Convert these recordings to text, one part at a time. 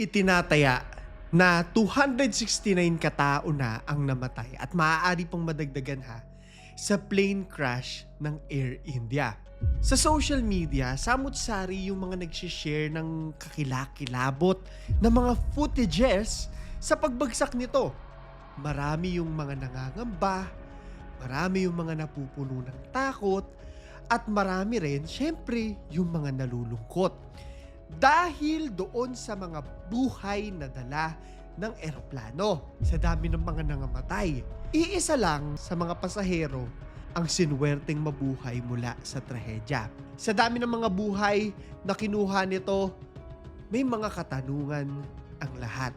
Itinataya na 269 katao na ang namatay at maaari pang madagdagan sa plane crash ng Air India. Sa social media, samut-sari yung mga nagsishare ng kakilakilabot na mga footages sa pagbagsak nito. Marami yung mga nangangamba, marami yung mga napupuno ng takot, at marami rin, syempre, yung mga nalulungkot. Dahil doon sa mga buhay na dala ng eroplano, sa dami ng mga nangamatay, iisa lang sa mga pasahero ang sinuwerteng mabuhay mula sa trahedya. Sa dami ng mga buhay na kinuha nito, may mga katanungan ang lahat.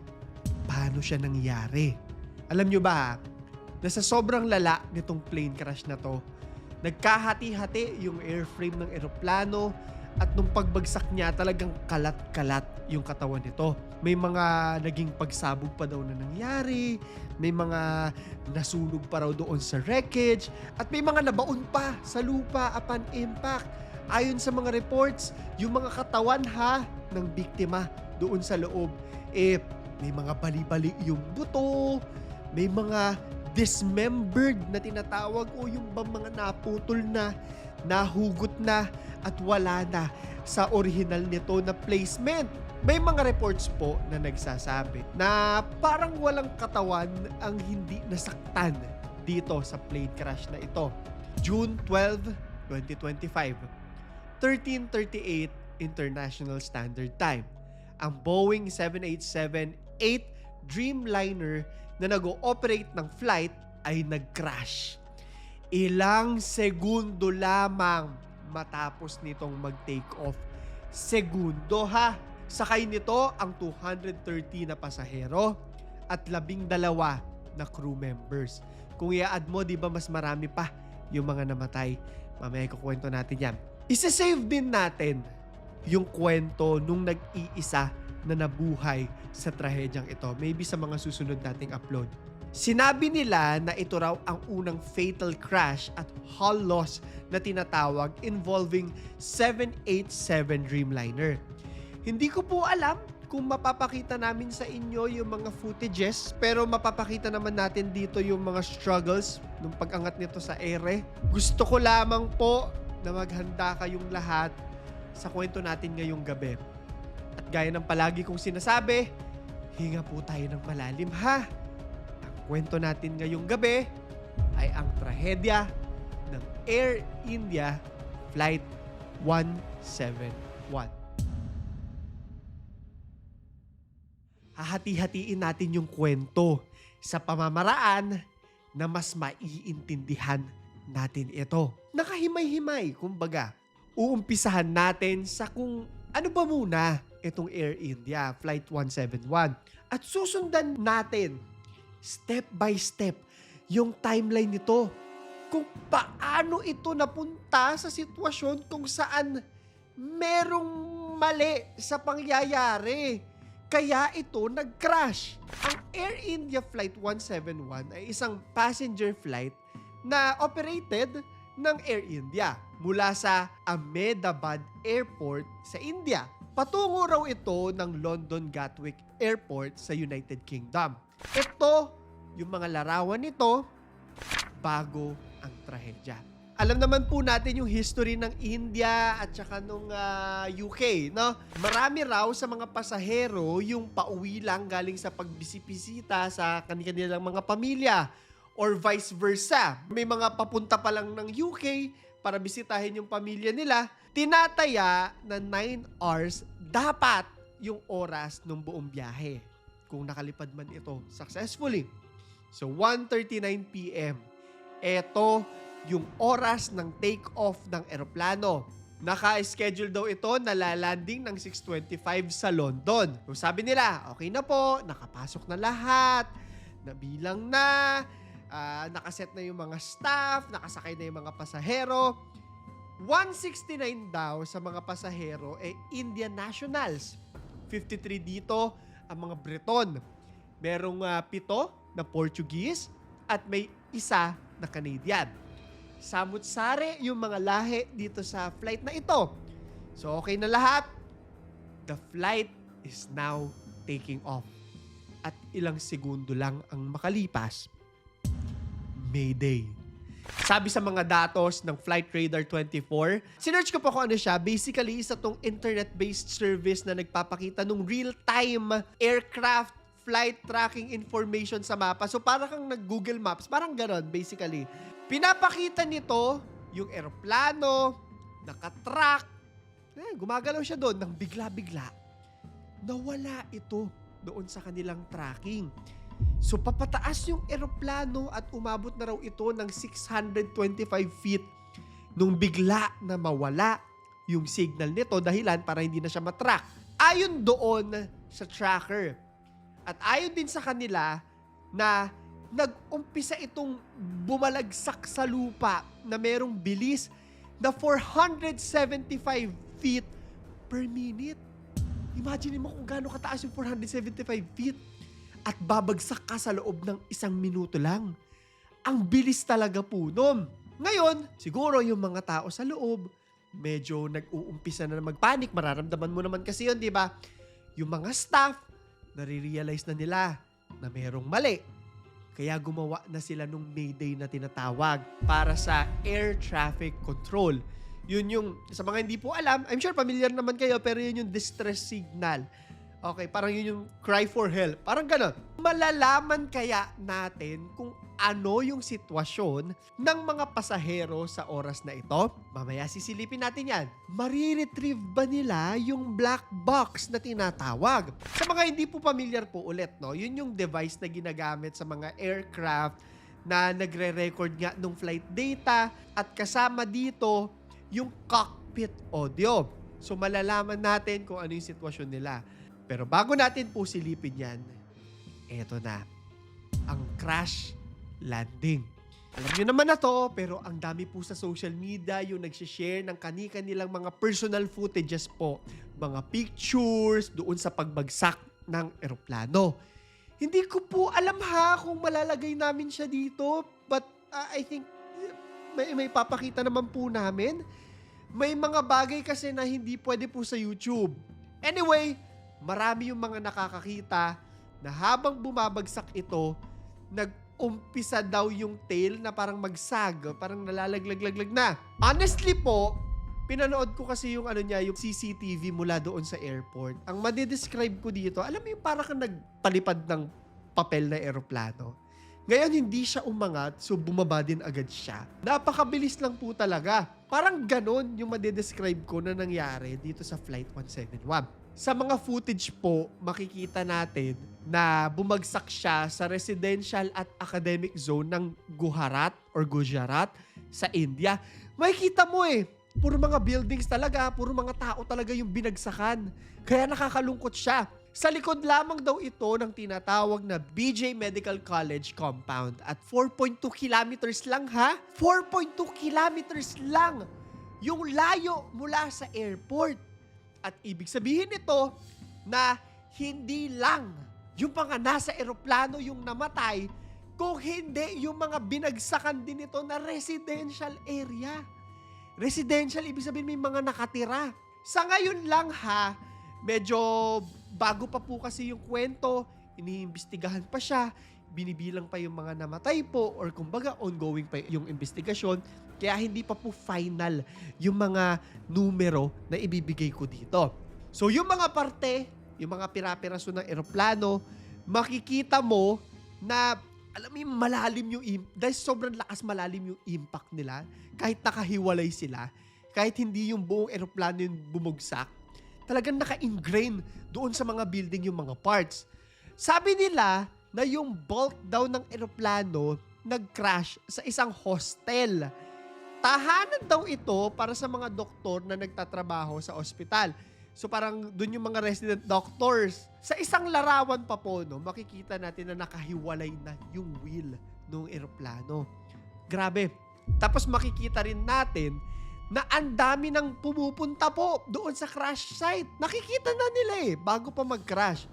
Paano siya nangyari? Alam nyo ba na sa sobrang lala nitong plane crash na to, nagkahati-hati yung airframe ng eroplano at nung pagbagsak niya talagang kalat-kalat yung katawan nito. May mga naging pagsabog pa daw na nangyari, may mga nasunog pa raw doon sa wreckage, at may mga nabaon pa sa lupa upon impact. Ayon sa mga reports, yung mga katawan ng biktima doon sa loob, may mga bali-bali yung buto, may mga dismembered na tinatawag o yung bang mga naputol na, nahugot na at wala na sa original nito na placement. May mga reports po na nagsasabi na parang walang katawan ang hindi nasaktan dito sa plane crash na ito. June 12, 2025, 13:38 International Standard Time. Ang Boeing 787-8 Dreamliner na nag-ooperate ng flight ay nag-crash. Ilang segundo lamang matapos nitong mag-take off. Segundo Sakay nito ang 230 na pasahero at 12 na crew members. Kung i-add mo, di ba mas marami pa yung mga namatay? Mamaya kukwento natin yan. Isa-save din natin yung kwento nung nag-iisa na nabuhay sa trahedyang ito. Maybe sa mga susunod nating upload. Sinabi nila na ito raw ang unang fatal crash at hull loss na tinatawag involving 787 Dreamliner. Hindi ko po alam kung mapapakita namin sa inyo yung mga footages, pero mapapakita naman natin dito yung mga struggles ng pag-angat nito sa ere. Gusto ko lamang po na maghanda kayong lahat sa kwento natin ngayong gabi. At gaya ng palagi kong sinasabi, hinga po tayo ng malalim Ang kwento natin ngayong gabi ay ang trahedya ng Air India Flight 171. Hahati-hatiin natin yung kwento sa pamamaraan na mas maiintindihan natin ito. Nakahimay-himay, kumbaga. Uumpisahan natin sa kung ano ba muna itong Air India Flight 171. At susundan natin step by step yung timeline nito. Kung paano ito napunta sa sitwasyon kung saan merong mali sa pangyayari. Kaya ito nag-crash. Ang Air India Flight 171 ay isang passenger flight na operated ng Air India mula sa Ahmedabad Airport sa India. Patungo raw ito ng London Gatwick Airport sa United Kingdom. Ito yung mga larawan nito bago ang trahedya. Alam naman po natin yung history ng India at saka nung UK, no? Marami raw sa mga pasahero yung pauwi lang galing sa pagbisita sa kanilang mga pamilya or vice versa. May mga papunta pa lang ng UK para bisitahin yung pamilya nila. Tinataya na 9 hours dapat yung oras ng buong biyahe kung nakalipad man ito successfully. So 1:39 p.m. Ito yung oras ng take-off ng eroplano. Naka-schedule daw ito na lalanding ng 6:25 sa London. So sabi nila, okay na po, nakapasok na lahat, nabilang na, nakaset na yung mga staff, nakasakay na yung mga pasahero. 169 daw sa mga pasahero Indian nationals. 53 dito ang mga Breton. Merong 7 na Portuguese at may isa na Canadian. Samut-sari yung mga lahi dito sa flight na ito. So okay na lahat. The flight is now taking off. At ilang segundo lang ang makalipas, Mayday. Sabi sa mga datos ng Flight Radar 24, sinearch ko po kung ano siya. Basically, isa tong internet-based service na nagpapakita ng real-time aircraft flight tracking information sa mapa. So, parang kang nag-Google Maps. Parang ganon, basically. Pinapakita nito yung eroplano, nakatrack. Gumagalaw siya doon nang bigla-bigla. Nawala ito doon sa kanilang tracking. So, papataas yung eroplano at umabot na raw ito ng 625 feet nung bigla na mawala yung signal nito dahilan para hindi na siya matrack. Ayon doon sa tracker at ayon din sa kanila na nag-umpisa itong bumalagsak sa lupa na merong bilis na 475 feet per minute. Imagine mo kung gaano kataas yung 475 feet at babagsak ka sa loob ng 1 minuto lang. Ang bilis talaga po nun. Ngayon, siguro yung mga tao sa loob, medyo nag-uumpisa na magpanik. Mararamdaman mo naman kasi yun, di ba? Yung mga staff, nare-realize na nila na merong mali. Kaya gumawa na sila nung Mayday na tinatawag para sa air traffic control. Yun yung, sa mga hindi po alam, I'm sure familiar naman kayo, pero yun yung distress signal. Okay, parang yun yung cry for help. Parang gano'n. Malalaman kaya natin kung ano yung sitwasyon ng mga pasahero sa oras na ito? Mamaya sisilipin natin yan. Mariretrieve ba nila yung black box na tinatawag? Sa mga hindi po familiar po ulit, no? Yun yung device na ginagamit sa mga aircraft na nagre-record nga ng flight data at kasama dito yung cockpit audio. So malalaman natin kung ano yung sitwasyon nila. Pero bago natin po silipin yan, eto na, ang crash landing. Alam nyo naman na to, pero ang dami po sa social media yung nagsishare ng kani-kanilang mga personal footages po. Mga pictures doon sa pagbagsak ng eroplano. Hindi ko po alam ha kung malalagay namin siya dito, but I think may papakita naman po namin. May mga bagay kasi na hindi pwede po sa YouTube. Anyway, marami yung mga nakakakita na habang bumabagsak ito, nag-umpisa daw yung tail na parang magsag, parang nalalaglag na. Honestly po, pinanood ko kasi yung yung CCTV mula doon sa airport. Ang madidescribe ko dito, alam mo yung parang kang nagpalipad ng papel na eroplano. Ngayon, hindi siya umangat, so bumaba din agad siya. Napakabilis lang po talaga. Parang ganon yung madidescribe ko na nangyari dito sa Flight 171. Sa mga footage po, makikita natin na bumagsak siya sa residential at academic zone ng Gujarat sa India. Makikita mo puro mga buildings talaga, puro mga tao talaga yung binagsakan. Kaya nakakalungkot siya. Sa likod lamang daw ito ng tinatawag na BJ Medical College compound at 4.2 kilometers lang ha? 4.2 kilometers lang yung layo mula sa airport. At ibig sabihin nito na hindi lang yung mga nasa eroplano yung namatay, kung hindi yung mga binagsakan din ito na residential area. Residential, ibig sabihin may mga nakatira. Sa ngayon lang ha, medyo bago pa po kasi yung kwento, iniimbestigahan pa siya, binibilang pa yung mga namatay po, or kumbaga ongoing pa yung investigasyon, kaya hindi pa po final yung mga numero na ibibigay ko dito. So yung mga parte, yung mga pirapiraso ng eroplano, makikita mo na alam mo yung malalim yung dahil sobrang lakas malalim yung impact nila, kahit nakahiwalay sila, kahit hindi yung buong eroplano yung bumugsak, talagang naka-ingrain doon sa mga building yung mga parts. Sabi nila na yung bulk daw ng eroplano nag-crash sa isang hostel. Tahanan daw ito para sa mga doktor na nagtatrabaho sa ospital. So parang doon yung mga resident doctors. Sa isang larawan pa po, makikita natin na nakahiwalay na yung wheel ng eroplano. Grabe. Tapos makikita rin natin na ang dami nang pumupunta po doon sa crash site. Nakikita na nila bago pa mag-crash.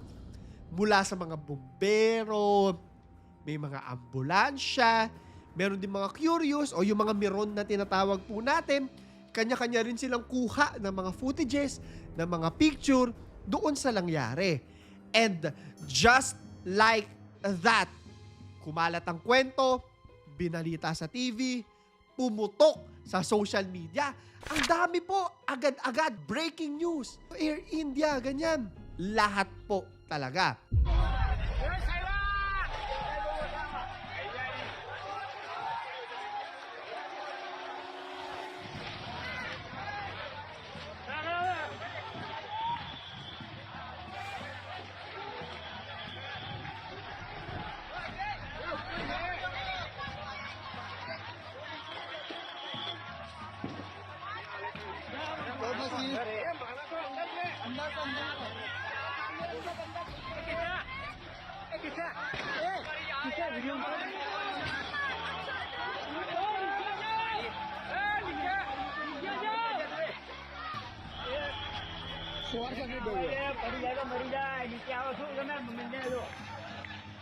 Mula sa mga bumbero, may mga ambulansya, meron din mga curious o yung mga miron na tinatawag po natin. Kanya-kanya rin silang kuha ng mga footages, ng mga picture doon sa nangyari. And just like that, kumalat ang kwento, binalita sa TV, pumutok sa social media. Ang dami po, agad-agad, breaking news. Air India, ganyan. Lahat po talaga. પડી જાય તો મરી જાય નીચે આવો શું તમે મને જો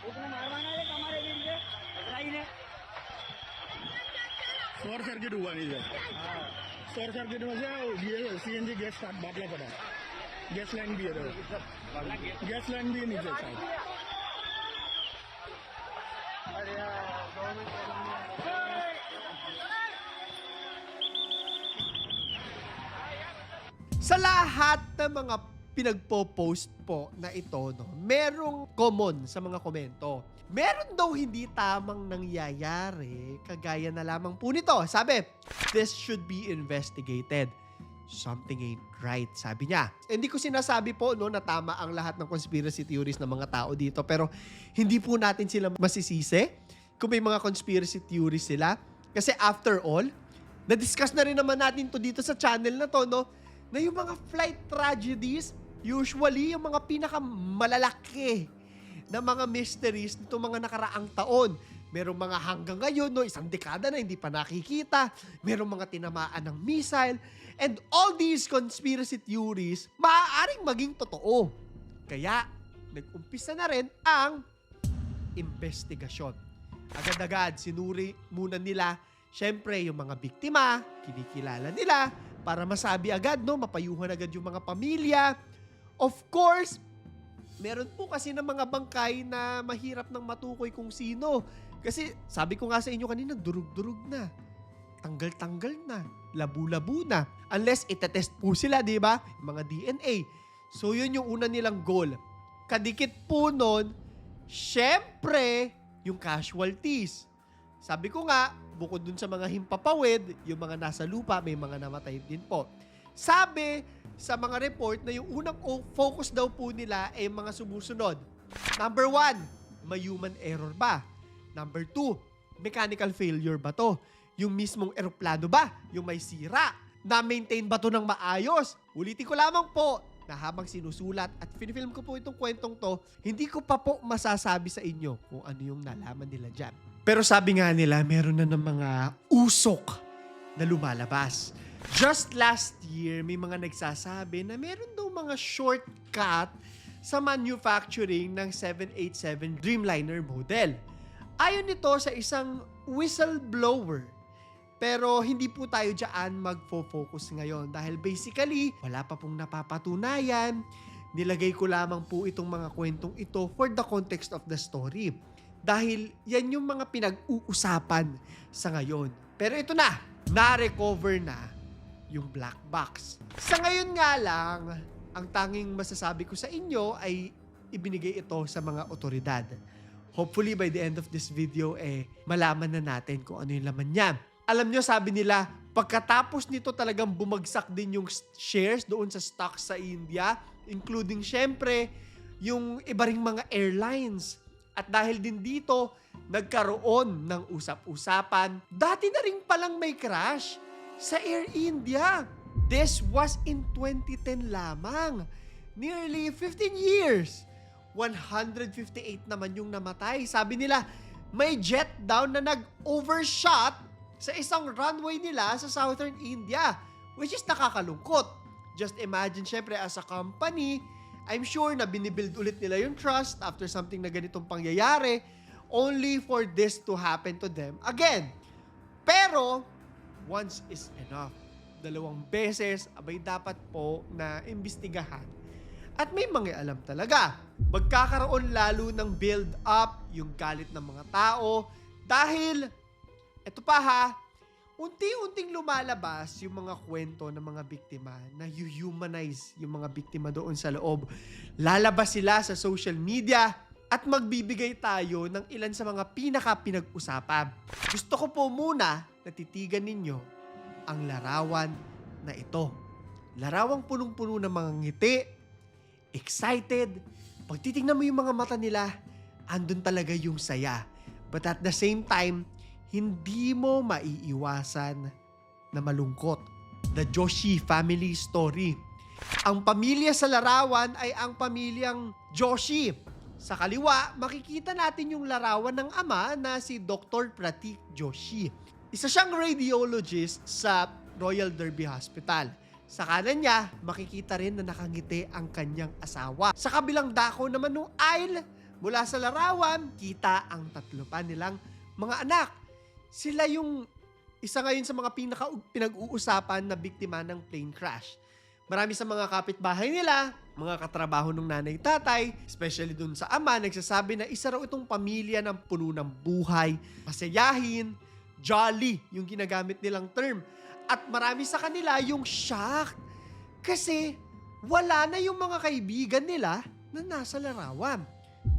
उसने मारवाना है हमारे वीर से पकड़ाई शॉर्ट सर्किट हुआ नहीं सर शॉर्ट सर्किट में से ये सीएनजी गैस बाटला पड़ा गैस लाइन भी है गैस लाइन भी है नीचे side Sa lahat ng mga pinagpo-post po na ito, no, merong common sa mga komento. Meron daw hindi tamang nangyayari, kagaya na lamang po nito. Sabi, this should be investigated. Something ain't right, sabi niya. Hindi ko sinasabi po no, na tama ang lahat ng conspiracy theories ng mga tao dito, pero hindi po natin sila masisisi kung may mga conspiracy theories sila. Kasi after all, na-discuss na rin naman natin to dito sa channel na to, no, na yung mga flight tragedies, usually yung mga pinakamalalaki na mga mysteries nito mga nakaraang taon. Merong mga hanggang ngayon, no, isang dekada na hindi pa nakikita. Merong mga tinamaan ng missile. And all these conspiracy theories, maaaring maging totoo. Kaya, nag-umpisa na rin ang investigasyon. Agad-agad, sinuri muna nila, syempre, yung mga biktima, kinikilala nila, para masabi agad, no, mapayuhan agad yung mga pamilya. Of course, meron po kasi ng mga bangkay na mahirap nang matukoy kung sino. Kasi sabi ko nga sa inyo kanina, durug-durug na. Tanggal-tanggal na. Labu-labu na. Unless itetest po sila, di ba? Mga DNA. So yun yung una nilang goal. Kadikit po nun, syempre, yung casualties. Sabi ko nga, bukod dun sa mga himpapawid, yung mga nasa lupa, may mga namatay din po. Sabi sa mga report na yung unang focus daw po nila ay mga sumusunod. Number 1, may human error ba? Number 2, mechanical failure ba to? Yung mismong eroplano ba? Yung may sira? Na-maintain ba to ng maayos? Ulitin ko lamang po na habang sinusulat at film ko po itong kwentong to, hindi ko pa po masasabi sa inyo kung ano yung nalaman nila dyan. Pero sabi nga nila, meron na ng mga usok na lumalabas. Just last year, may mga nagsasabi na meron daw mga shortcut sa manufacturing ng 787 Dreamliner model. Ayon nito sa isang whistleblower. Pero hindi po tayo dyan magfo-focus ngayon dahil basically, wala pa pong napapatunayan. Nilagay ko lamang po itong mga kwentong ito for the context of the story. Dahil yan yung mga pinag-uusapan sa ngayon. Pero ito na-recover na yung black box. Sa ngayon nga lang, ang tanging masasabi ko sa inyo ay ibinigay ito sa mga otoridad. Hopefully by the end of this video, malaman na natin kung ano yung laman niya. Alam nyo, sabi nila, pagkatapos nito talagang bumagsak din yung shares doon sa stocks sa India, including syempre, yung iba ring mga airlines. At dahil din dito, nagkaroon ng usap-usapan. Dati na rin palang may crash sa Air India. This was in 2010 lamang. Nearly 15 years. 158 naman yung namatay. Sabi nila, may jet down na nag-overshot sa isang runway nila sa southern India. Which is nakakalungkot. Just imagine, syempre, as a company, I'm sure na binibuild ulit nila yung trust after something na ganitong pangyayari only for this to happen to them again. Pero, once is enough. 2 beses, abay dapat po na imbestigahan. At may mangialam talaga. Magkakaroon lalo ng build-up yung galit ng mga tao dahil, eto pa ha, unti-unting lumalabas yung mga kwento ng mga biktima na humanize yung mga biktima doon sa loob. Lalabas sila sa social media at magbibigay tayo ng ilan sa mga pinaka-pinag-usapan. Gusto ko po muna na titigan ninyo ang larawan na ito. Larawang punong-puno ng mga ngiti, excited. Pag titignan mo yung mga mata nila, andun talaga yung saya. But at the same time, hindi mo maiiwasan na malungkot. The Joshi family story. Ang pamilya sa larawan ay ang pamilyang Joshi. Sa kaliwa, makikita natin yung larawan ng ama na si Dr. Pratik Joshi. Isa siyang radiologist sa Royal Derby Hospital. Sa kanan niya, makikita rin na nakangiti ang kanyang asawa. Sa kabilang dako naman ng aisle, mula sa larawan, kita ang tatlo pa nilang mga anak. Sila yung isa ngayon sa mga pinag-uusapan na biktima ng plane crash. Marami sa mga kapitbahay nila, mga katrabaho ng nanay-tatay, especially dun sa ama, nagsasabi na isa raw itong pamilya ng puno ng buhay, masayahin, jolly, yung ginagamit nilang term. At marami sa kanila yung shocked kasi wala na yung mga kaibigan nila na nasa larawan.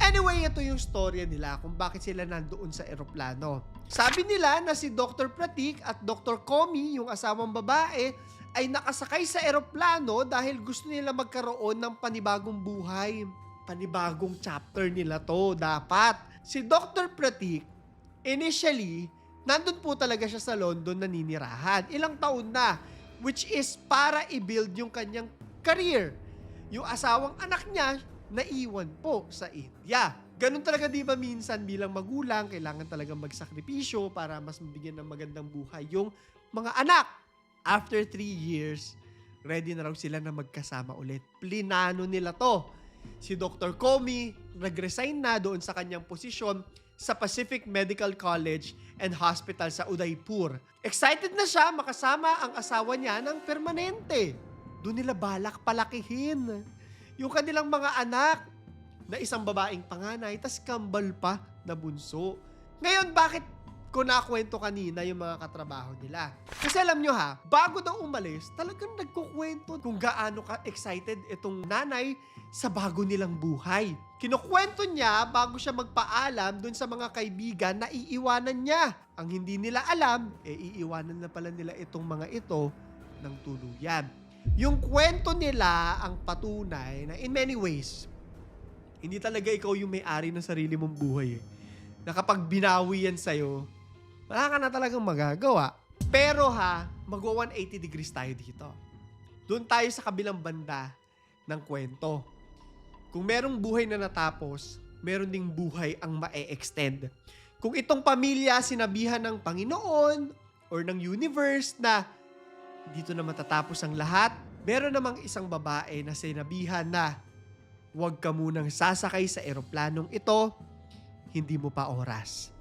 Anyway, ito yung storya nila kung bakit sila nandoon sa eroplano. Sabi nila na si Dr. Pratik at Dr. Komi, yung asawang babae, ay nakasakay sa eroplano dahil gusto nila magkaroon ng panibagong buhay. Panibagong chapter nila to, dapat. Si Dr. Pratik, initially, nandun po talaga siya sa London naninirahan. Ilang taon na, which is para i-build yung kanyang career. Yung asawang anak niya, naiwan po sa India. Ganun talaga di ba minsan bilang magulang, kailangan talaga magsakripisyo para mas mabigyan ng magandang buhay yung mga anak. After 3 years, ready na raw sila na magkasama ulit. Plinano nila to. Si Dr. Komi, nag-resign na doon sa kanyang posisyon sa Pacific Medical College and Hospital sa Udaipur. Excited na siya makasama ang asawa niya ng permanente. Doon nila balak palakihin yung kanilang mga anak na isang babaeng panganay tas kambal pa na bunso. Ngayon, bakit ko nakwento kanina yung mga katrabaho nila? Kasi alam nyo ha, bago daw umalis, talagang nagkukwento kung gaano ka-excited itong nanay sa bago nilang buhay. Kinukwento niya bago siya magpaalam dun sa mga kaibigan na iiwanan niya. Ang hindi nila alam, iiwanan na pala nila itong mga ito ng tuluyan. Yung kwento nila ang patunay na in many ways, hindi talaga ikaw yung may-ari ng sarili mong buhay. Na kapag binawi yan sa'yo, wala ka na talagang magagawa. Pero ha, magwa 180 degrees tayo dito. Doon tayo sa kabilang banda ng kwento. Kung merong buhay na natapos, meron ding buhay ang ma-extend. Kung itong pamilya sinabihan ng Panginoon or ng universe na dito na matatapos ang lahat, meron namang isang babae na sinabihan na huwag ka munang sasakay sa eroplanong ito, hindi mo pa oras.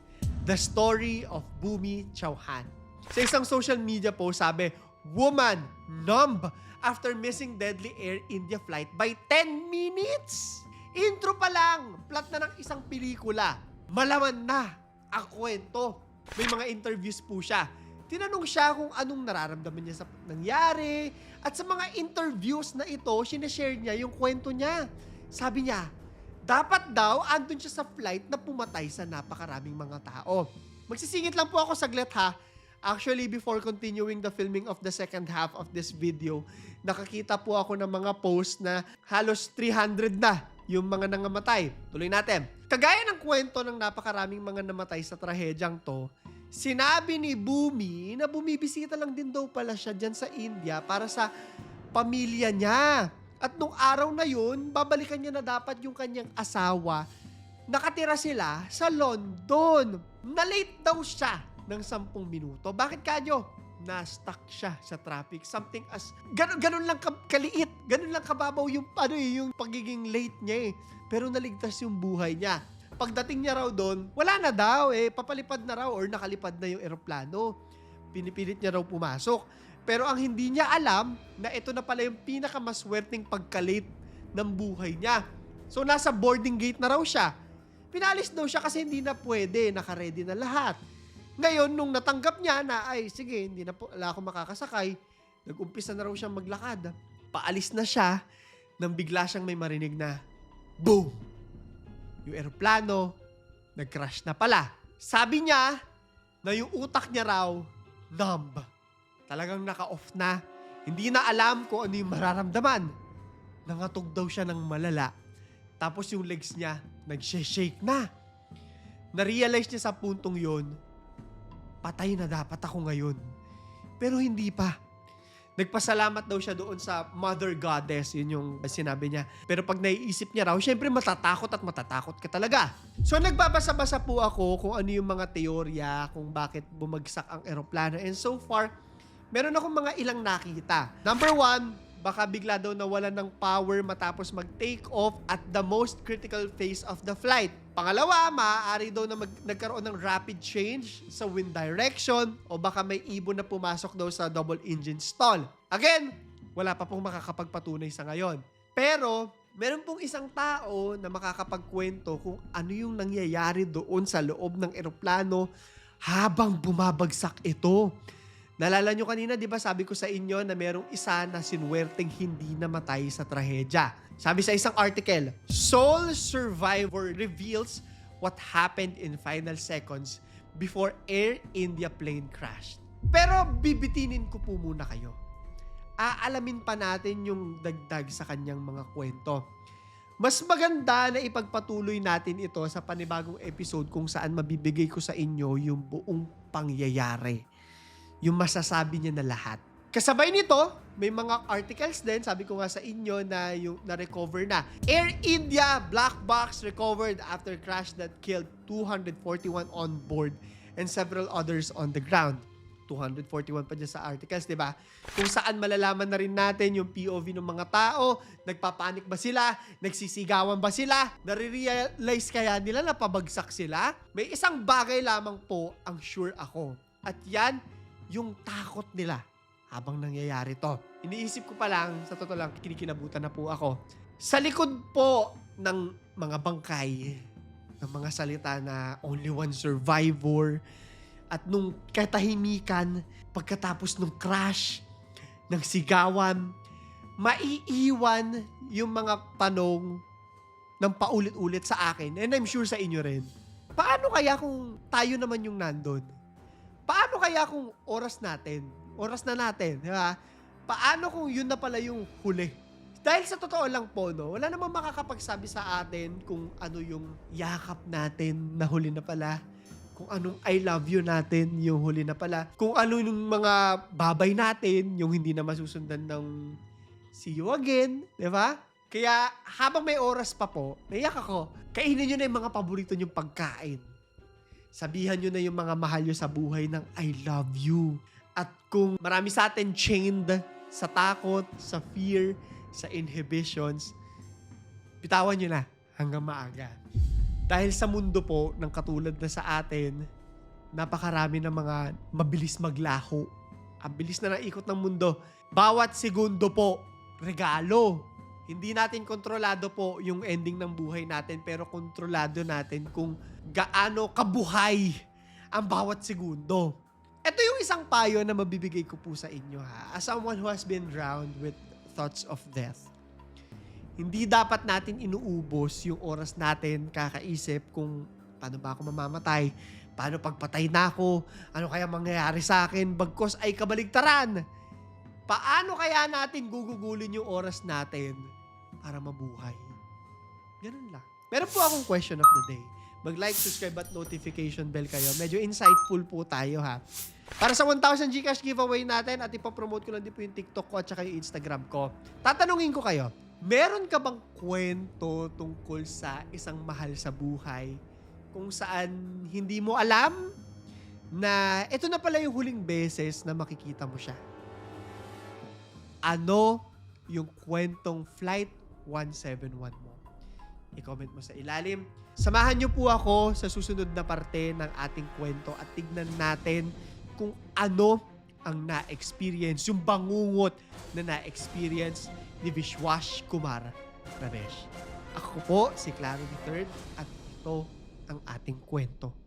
The story of Bhumi Chauhan. Sa isang social media post, sabi, woman numb after missing deadly Air India flight by 10 minutes. Intro pa lang, plot na ng isang pelikula. Malaman na ang kwento. May mga interviews po siya. Tinanong siya kung anong nararamdaman niya sa nangyari. At sa mga interviews na ito, sinashare niya yung kwento niya. Sabi niya, dapat daw andun siya sa flight na pumatay sa napakaraming mga tao. Magsisingit lang po ako saglit ha. Actually, before continuing the filming of the second half of this video, nakakita po ako ng mga post na halos 300 na yung mga nangamatay. Tuloy natin. Kagaya ng kwento ng napakaraming mga namatay sa trahedyang to, sinabi ni Bhumi na bumibisita lang din daw pala siya dyan sa India para sa pamilya niya. At nung araw na yun, babalikan niya na dapat yung kanyang asawa. Nakatira sila sa London. Na-late daw siya ng 10 minuto. Bakit kanyo? Na-stuck siya sa traffic. Something as... Ganun lang kaliit. Ganun lang kababaw yung, yung pagiging late niya eh. Pero naligtas yung buhay niya. Pagdating niya raw doon, wala na daw eh. Papalipad na raw or nakalipad na yung eroplano. Pinipilit niya raw pumasok. Pero ang hindi niya alam na ito na pala yung pinakamaswerteng pagka-late ng buhay niya. So nasa boarding gate na raw siya. Pinalis daw siya kasi hindi na pwede, naka-ready na lahat. Ngayon, nung natanggap niya na, ay sige, hindi na po, wala akong makakasakay, nag-umpisa na raw siyang maglakad. Paalis na siya, nang bigla siyang may marinig na, boom! Yung eroplano, nag-crash na pala. Sabi niya, na yung utak niya raw, numb. Talagang naka-off na. Hindi na alam kung ano yung mararamdaman. Nangatog daw siya ng malala. Tapos yung legs niya, nag-shake na. Na-realize niya sa puntong yon, patay na dapat ako ngayon. Pero hindi pa. Nagpasalamat daw siya doon sa Mother Goddess, yun yung sinabi niya. Pero pag naiisip niya raw, syempre matatakot at matatakot ka talaga. So nagbabasa-basa po ako kung ano yung mga teorya, kung bakit bumagsak ang eroplano. And so far, meron akong mga ilang nakita. Number 1, baka bigla daw nawalan ng power matapos mag-take off at the most critical phase of the flight. Pangalawa, maaari daw na nagkaroon ng rapid change sa wind direction o baka may ibon na pumasok daw sa double engine stall. Again, wala pa pong makakapagpatunay sa ngayon. Pero, meron pong isang tao na makakapagkwento kung ano yung nangyayari doon sa loob ng eroplano habang bumabagsak ito. Nalala nyo kanina, di ba sabi ko sa inyo na merong isa na sinuwerteng hindi namatay sa trahedya. Sabi sa isang article, sole survivor reveals what happened in final seconds before Air India plane crashed. Pero bibitinin ko po muna kayo. Aalamin pa natin yung dagdag sa kanyang mga kwento. Mas maganda na ipagpatuloy natin ito sa panibagong episode kung saan mabibigay ko sa inyo yung buong pangyayari. Yung masasabi niya na lahat. Kasabay nito, may mga articles din, sabi ko nga sa inyo na yung na-recover na. Air India black box recovered after crash that killed 241 on board and several others on the ground. 241 pa dyan sa articles, di ba? Kung saan malalaman na rin natin yung POV ng mga tao, nagpapanik ba sila, nagsisigawan ba sila, nare-realize kaya nila na pabagsak sila? May isang bagay lamang po ang sure ako. At yan, yung takot nila habang nangyayari to. Iniisip ko pa lang, sa totoo lang, kinikinabutan na po ako. Sa likod po ng mga bangkay, ng mga salita na only one survivor, at nung katahimikan, pagkatapos nung crash, ng sigawan, maiiwan yung mga tanong ng paulit-ulit sa akin, and I'm sure sa inyo rin. Paano kaya kung tayo naman yung nandun? Paano kaya kung oras na natin, di ba? Paano kung yun na pala yung huli? Dahil sa totoo lang po, no, wala namang makakapagsabi sa atin kung ano yung yakap natin na huli na pala. Kung anong I love you natin, yung huli na pala. Kung ano yung mga babay natin, yung hindi na masusundan ng see you again, di ba? Kaya habang may oras pa po, naiyak ako, kainin nyo na yung mga paborito nyong pagkain. Sabihan nyo na yung mga mahal nyo sa buhay ng I love you. At kung marami sa atin chained sa takot, sa fear, sa inhibitions, bitawan nyo na hanggang maaga. Dahil sa mundo po ng katulad na sa atin, napakarami ng mga mabilis maglaho. Ang bilis na naikot ng mundo. Bawat segundo po, regalo. Hindi natin kontrolado po yung ending ng buhay natin, pero kontrolado natin kung gaano kabuhay ang bawat segundo. Ito yung isang payo na mabibigay ko po sa inyo, ha. As someone who has been drowned with thoughts of death, hindi dapat natin inuubos yung oras natin kakaisip kung paano ba ako mamamatay, paano pagpatay na ako, ano kaya mangyayari sa akin, bagkos ay kabaligtaran. Paano kaya natin gugugulin yung oras natin para mabuhay? Ganun lang. Meron po akong question of the day. Mag-like, subscribe at notification bell kayo. Medyo insightful po tayo, ha. Para sa 1,000 Gcash giveaway natin at ipapromote ko lang din po yung TikTok ko at saka yung Instagram ko. Tatanungin ko kayo, meron ka bang kwento tungkol sa isang mahal sa buhay kung saan hindi mo alam na ito na pala yung huling beses na makikita mo siya? Ano yung kwentong Flight 171 mo? I-comment mo sa ilalim. Samahan niyo po ako sa susunod na parte ng ating kwento at tignan natin kung ano ang na-experience, yung bangungot na na-experience ni Vishwash Kumar Pradesh. Ako po si Claro III at ito ang ating kwento.